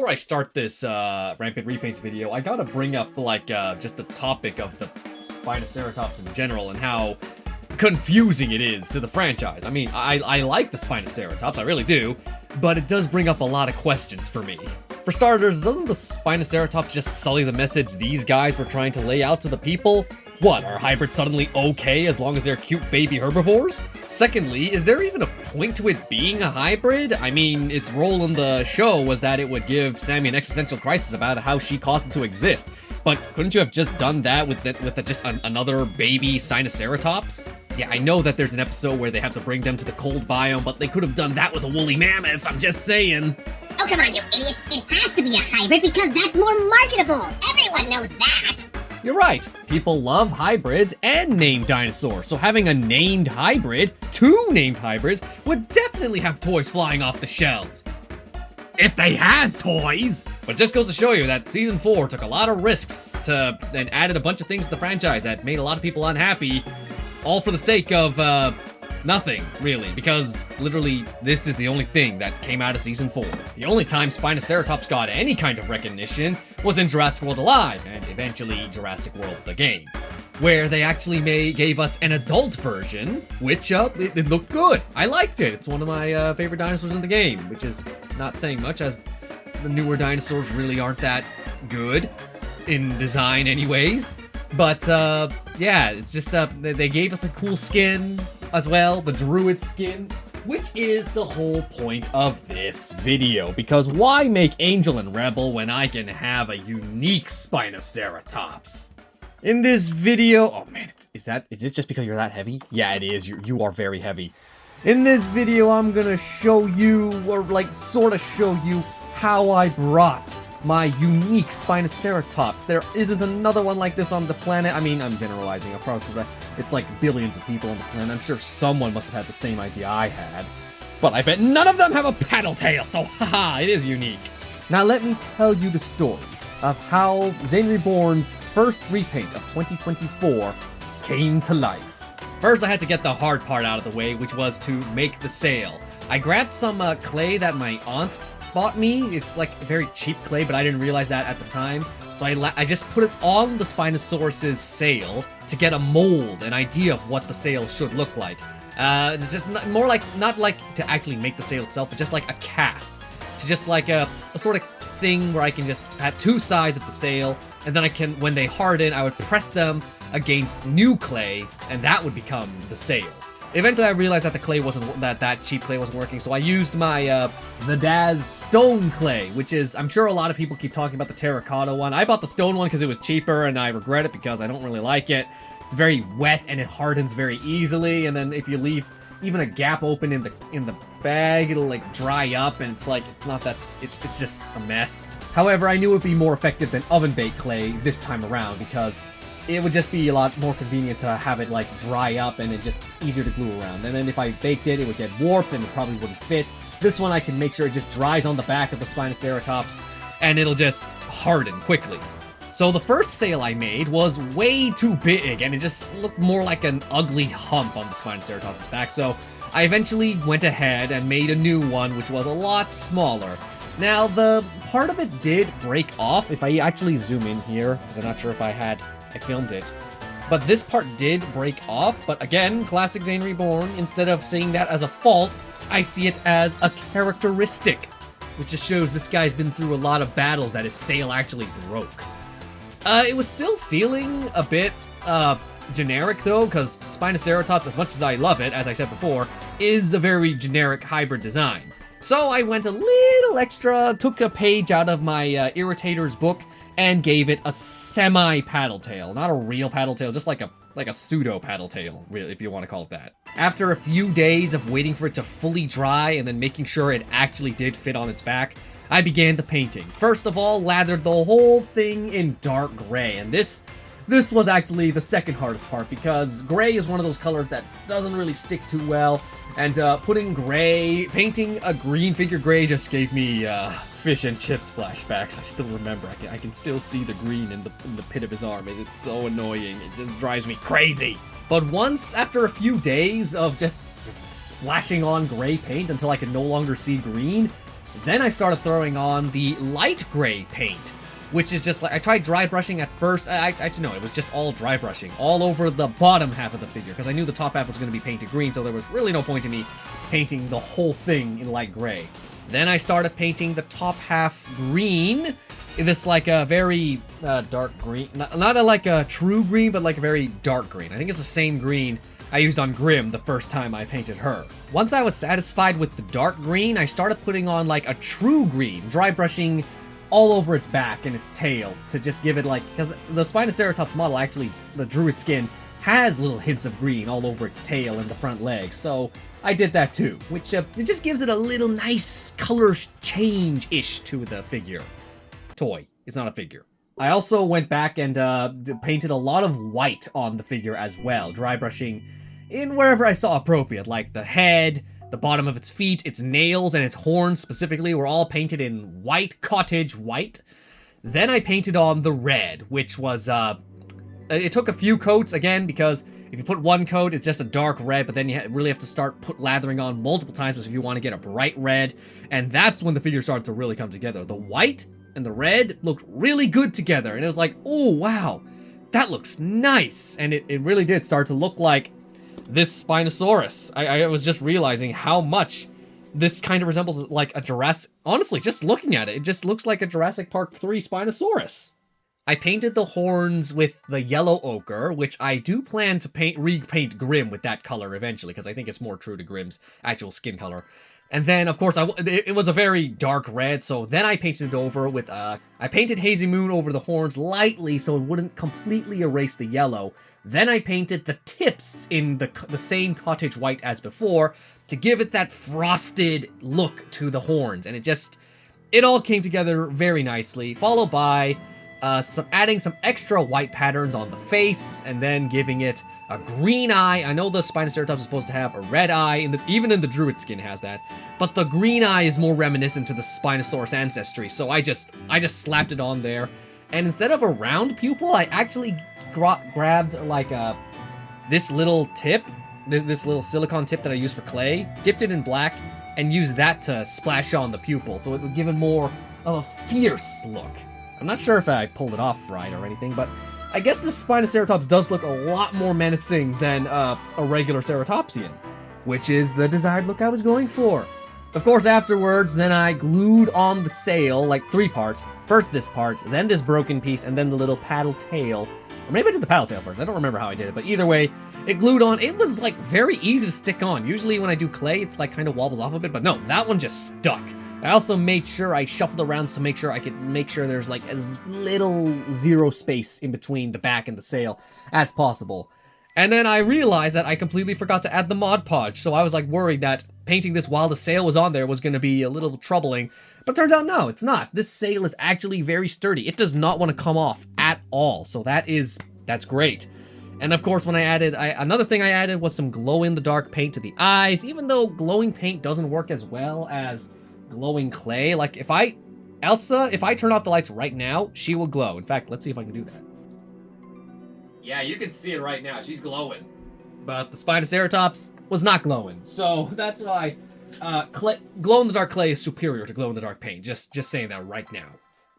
before I start this Rampant Repaints video, I gotta bring up, just the topic of the Spinoceratops in general and how confusing it is to the franchise. I mean, I like the Spinoceratops, I really do, but it does bring up a lot of questions for me. For starters, doesn't the Spinoceratops just sully the message these guys were trying to lay out to the people? What, are hybrids suddenly okay as long as they're cute baby herbivores? Secondly, is there even a point to it being a hybrid? I mean, its role in the show was that it would give Sammy an existential crisis about how she caused it to exist. But couldn't you have just done that with just another baby Spinoceratops? Yeah, I know that there's an episode where they have to bring them to the cold biome, but they could have done that with a woolly mammoth, I'm just saying. Oh, come on, you idiots. It has to be a hybrid because that's more marketable. Everyone knows that. You're right. People love hybrids and named dinosaurs, so having a named hybrid, two named hybrids, would definitely have toys flying off the shelves. If they had toys! But it just goes to show you that Season 4 took a lot of risks and added a bunch of things to the franchise that made a lot of people unhappy, all for the sake of, nothing, really, because literally this is the only thing that came out of Season 4. The only time Spinoceratops got any kind of recognition was in Jurassic World Alive, and eventually Jurassic World the game, where they actually gave us an adult version, which, it looked good. I liked it. It's one of my favorite dinosaurs in the game, which is not saying much, as the newer dinosaurs really aren't that good in design anyways. But, yeah, it's just, they gave us a cool skin as well, the druid skin, which is the whole point of this video, because why make Angel and Rebel when I can have a unique Spinoceratops? In this video, oh man, is it just because you're that heavy? Yeah, it is, you are very heavy. In this video, I'm gonna show you, or sort of show you, how I brought my unique Spinoceratops. There isn't another one like this on the planet. I mean, I'm generalizing, of course, because it's like billions of people on the planet. I'm sure someone must have had the same idea I had. But I bet none of them have a paddle tail, so haha, it is unique. Now let me tell you the story of how Zainreborn's first repaint of 2024 came to life. First, I had to get the hard part out of the way, which was to make the sail. I grabbed some clay that my aunt bought me. It's like very cheap clay, but I didn't realize that at the time. So I just put it on the Spinosaurus's sail to get a mold, an idea of what the sail should look like. It's just not like to actually make the sail itself, but just like a cast. To just like a sort of thing where I can just have two sides of the sail, and then I can, when they harden, I would press them against new clay, and that would become the sail. Eventually, I realized that the clay that cheap clay wasn't working, so I used my, the Daz stone clay, which is, I'm sure a lot of people keep talking about the terracotta one. I bought the stone one because it was cheaper, and I regret it because I don't really like it. It's very wet, and it hardens very easily, and then if you leave even a gap open in the bag, it'll, dry up, and it's just a mess. However, I knew it would be more effective than oven-baked clay this time around, because it would just be a lot more convenient to have it dry up and it just easier to glue around. And then if I baked it, it would get warped and it probably wouldn't fit. This one I can make sure it just dries on the back of the Spinoceratops and it'll just harden quickly. So the first sail I made was way too big and it just looked more like an ugly hump on the Spinoceratops' back. So I eventually went ahead and made a new one which was a lot smaller. Now the part of it did break off. If I actually zoom in here, because I'm not sure if I filmed it. But this part did break off, but again, classic Zainreborn, instead of seeing that as a fault, I see it as a characteristic, which just shows this guy's been through a lot of battles that his sail actually broke. It was still feeling a bit, generic though, because Spinoceratops, as much as I love it, as I said before, is a very generic hybrid design. So I went a little extra, took a page out of my Irritator's book, and gave it a semi-paddle tail. Not a real paddle tail, just like a pseudo paddle tail, really, if you want to call it that. After a few days of waiting for it to fully dry and then making sure it actually did fit on its back, I began the painting. First of all, lathered the whole thing in dark gray, and this was actually the second hardest part because gray is one of those colors that doesn't really stick too well, and painting a green figure gray just gave me fish and chips flashbacks. I still remember. I can still see the green in the pit of his arm. It's so annoying. It just drives me crazy. But once, after a few days of just splashing on gray paint until I could no longer see green, Then I started throwing on the light gray paint, which is just like, I tried dry brushing at first. Actually, no, it was just all dry brushing all over the bottom half of the figure, because I knew the top half was going to be painted green, so there was really no point in me painting the whole thing in light gray. Then I started painting the top half green, this like a very dark green, not like a true green, but like a very dark green. I think it's the same green I used on Grimm the first time I painted her. Once I was satisfied with the dark green, I started putting on like a true green, dry brushing all over its back and its tail to just give it like, because the Spinoceratops model, actually, the druid skin, has little hints of green all over its tail and the front legs, so I did that too, which it just gives it a little nice color change-ish to the figure. Toy. It's not a figure. I also went back and painted a lot of white on the figure as well, dry brushing in wherever I saw appropriate, like the head, the bottom of its feet, its nails, and its horns specifically were all painted in white, cottage white. Then I painted on the red, which was, it took a few coats, again, because if you put one coat, it's just a dark red, but then you really have to start lathering on multiple times if you want to get a bright red, and that's when the figure started to really come together. The white and the red looked really good together, and it was like, oh, wow, that looks nice, and it really did start to look like this Spinosaurus. I was just realizing how much this kind of resembles like a Jurassic... Honestly, just looking at it, it just looks like a Jurassic Park 3 Spinosaurus. I painted the horns with the yellow ochre, which I do plan to repaint Grimm with that color eventually, because I think it's more true to Grimm's actual skin color. And then, of course, it was a very dark red, so then I painted it over with, I painted Hazy Moon over the horns lightly so it wouldn't completely erase the yellow. Then I painted the tips in the same cottage white as before to give it that frosted look to the horns, and it all came together very nicely, followed by adding some extra white patterns on the face, and then giving it a green eye. I know the Spinoceratops is supposed to have a red eye, even in the druid skin has that, but the green eye is more reminiscent to the Spinosaurus ancestry, so I just slapped it on there. And instead of a round pupil, I actually grabbed like this little tip, this little silicone tip that I use for clay, dipped it in black, and used that to splash on the pupil, so it would give it more of a fierce look. I'm not sure if I pulled it off right or anything, but I guess this Spinoceratops does look a lot more menacing than a regular Ceratopsian, which is the desired look I was going for. Of course, afterwards, then I glued on the sail, like 3 parts. First this part, then this broken piece, and then the little paddle tail. Or maybe I did the paddle tail first. I don't remember how I did it, but either way, it glued on. It was, like, very easy to stick on. Usually when I do clay, it's, like, kind of wobbles off a bit, but no, that one just stuck. I also made sure I shuffled around to make sure I could make sure there's, like, as little zero space in between the back and the sail as possible. And then I realized that I completely forgot to add the Mod Podge, so I was, like, worried that painting this while the sail was on there was going to be a little troubling. But turns out, no, it's not. This sail is actually very sturdy. It does not want to come off at all, so that's great. And of course, when I added, another thing I added was some glow-in-the-dark paint to the eyes, even though glowing paint doesn't work as well as glowing clay. Like, if I turn off the lights right now, she will glow. In fact, let's see if I can do that. Yeah, you can see it right now. She's glowing. But the Spinoceratops was not glowing. So that's why glow-in-the-dark clay is superior to glow-in-the-dark paint. Just saying that right now.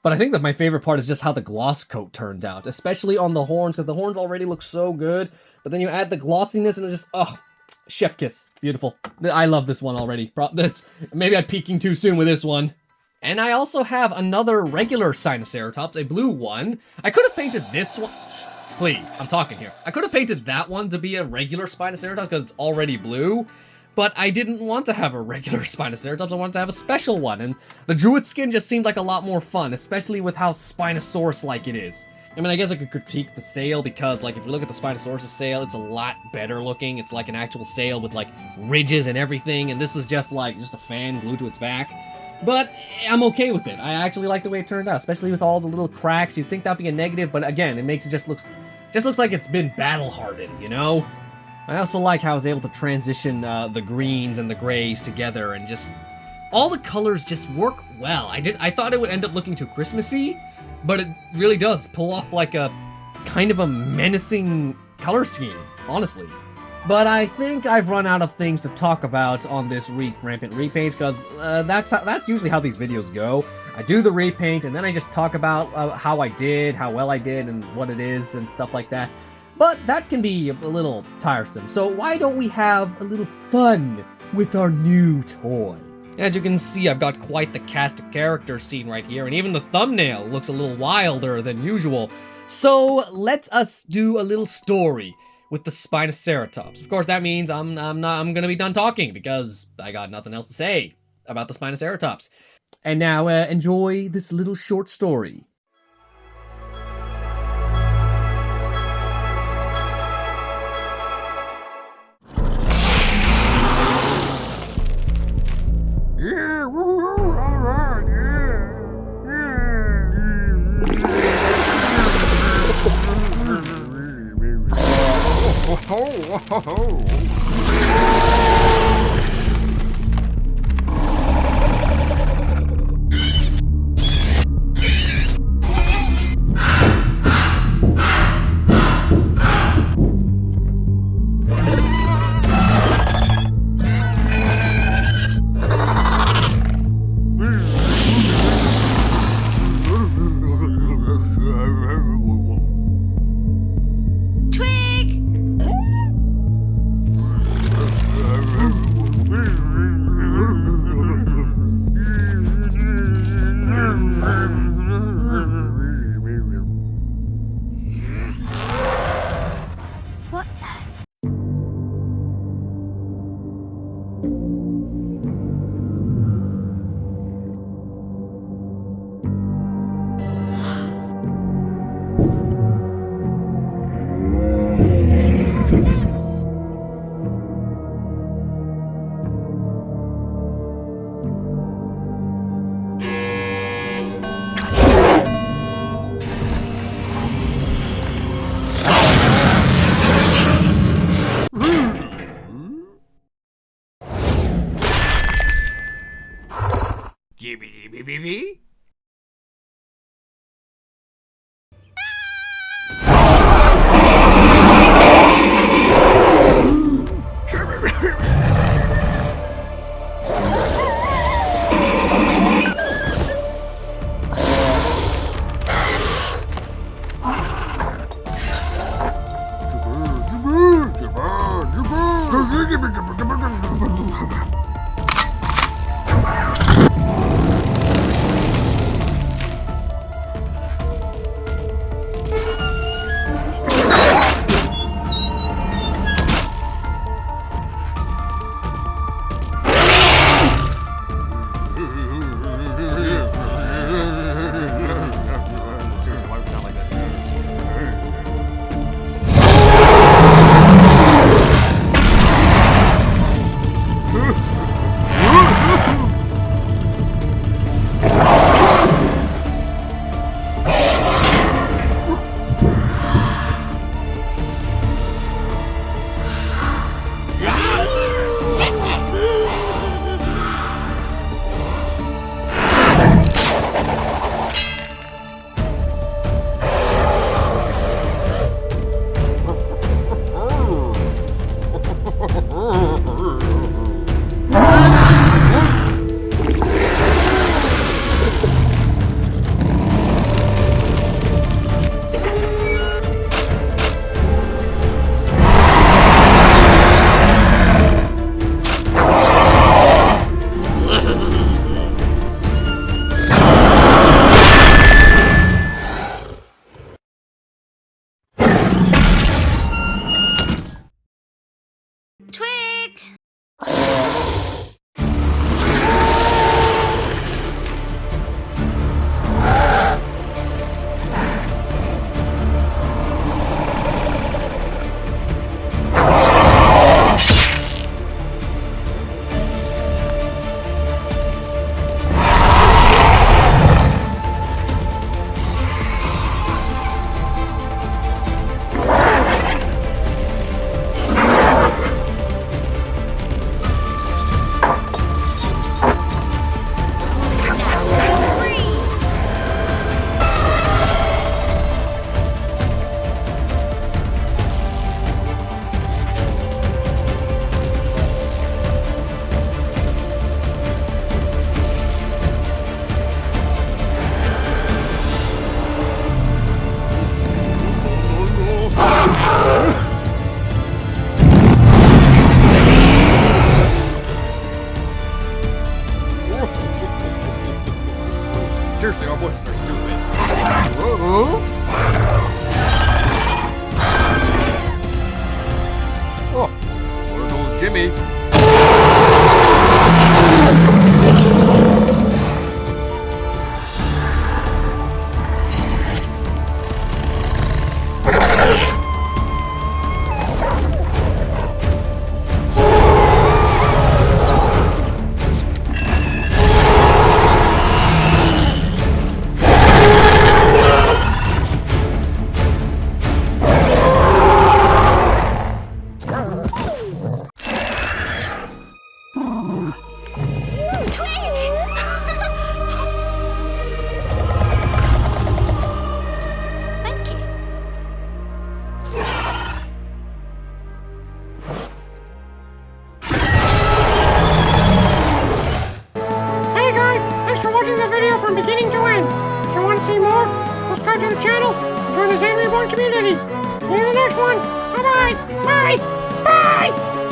But I think that my favorite part is just how the gloss coat turned out, especially on the horns, because the horns already look so good. But then you add the glossiness and it's just, oh, chef kiss. Beautiful. I love this one already. Maybe I'm peeking too soon with this one. And I also have another regular Spinoceratops, a blue one. I could have painted this one. Please, I'm talking here. I could have painted that one to be a regular Spinoceratops because it's already blue. But I didn't want to have a regular Spinoceratops, I wanted to have a special one, and the druid skin just seemed like a lot more fun, especially with how Spinosaurus-like it is. I mean, I guess I could critique the sail, because, like, if you look at the Spinosaurus' sail, it's a lot better looking. It's like an actual sail with, like, ridges and everything, and this is just a fan glued to its back. But I'm okay with it. I actually like the way it turned out, especially with all the little cracks. You'd think that'd be a negative, but again, it makes it just looks like it's been battle-hardened, you know? I also like how I was able to transition the greens and the grays together, and just all the colors just work well. I thought it would end up looking too Christmassy, but it really does pull off like a kind of a menacing color scheme, honestly. But I think I've run out of things to talk about on this Rampant Repaints, because that's usually how these videos go. I do the repaint, and then I just talk about how I did, how well I did, and what it is, and stuff like that. But that can be a little tiresome, so why don't we have a little fun with our new toy? As you can see, I've got quite the cast of characters scene right here, and even the thumbnail looks a little wilder than usual. So let us do a little story with the Spinoceratops. Of course, that means I'm gonna be done talking because I got nothing else to say about the Spinoceratops. And now enjoy this little short story. Yeah, woohoo, alright, you want to see more, subscribe to the channel and join the Zainreborn community. See you in the next one. Bye-bye. Bye. Bye.